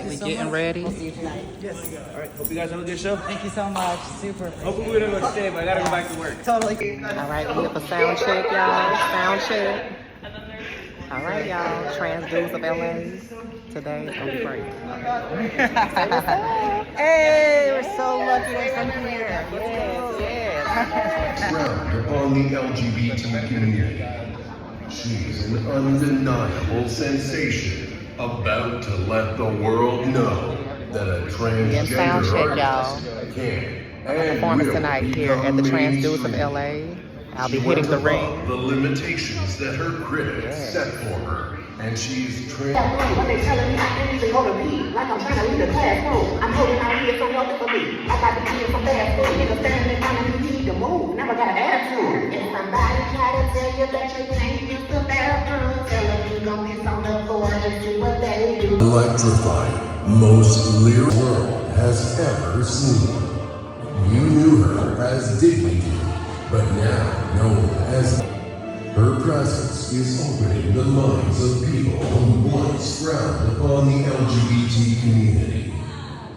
currently getting ready. We'll see you tonight. Yes. All right. Hope you guys have a good show. Thank you so much. Super. Hopefully we don't go to stay, but I gotta go back to work. Totally. All right, we have a sound check, y'all. Sound check. All right, y'all. Trans dudes of LA. Today is on break. Hey, we're so lucky there's Sunkee here. Yes, yes. Frowned upon the LGBT community. She's an undeniable sensation, about to let the world know that a Again, sound transgender check, y'all. artist can Performance tonight here at the Trans Dudes of LA. I'll be hitting the ring. The limitations that her critics set for her, and she's trans. What they telling me, I can't even go to read. Like I'm trying to leave the classroom. I'm holding out here so healthy for me. I got the kids from fast food. Niggas staring in front of me, need to move. Never got an attitude. If somebody try to tell you that you can't use the bathroom, tell them you gon' miss on the floor and see what they do. Electrifying, most lyric world has ever seen. You knew her as dignity, but now known as. Her presence is opening the minds of people who once frowned upon the LGBT community.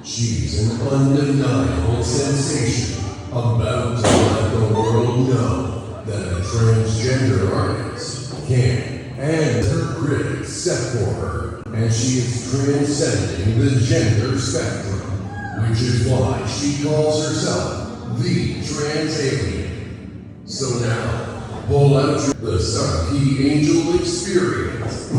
She's an undeniable sensation, about to let the world know that a transgender artist can, and her critics set for her, and she is transcending the gender spectrum, which is why she calls herself the trans alien. So now, pull out the Sunkee Angel Experience.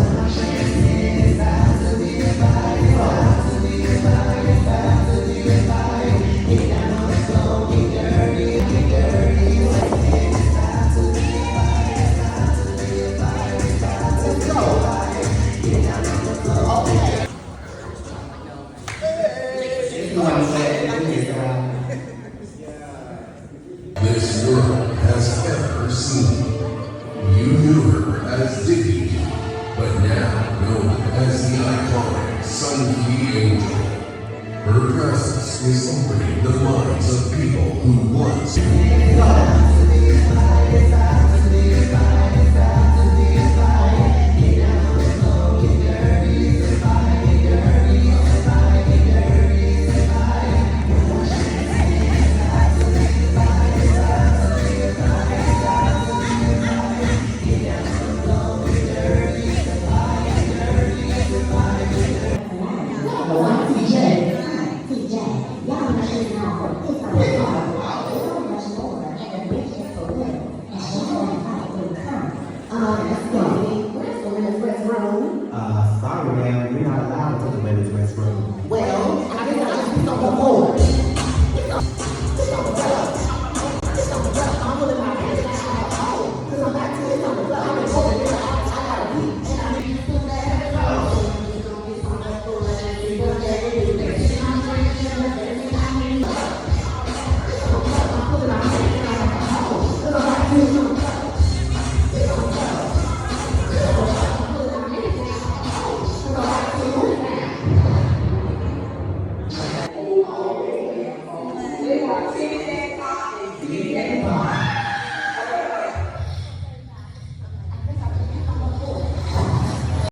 This world has ever seen. You knew her as Dicky, but now known as the iconic Sunkee Angel. Her presence is opening the minds of people who once. Sorry, ma'am, you're not allowed to the women's restroom. Well,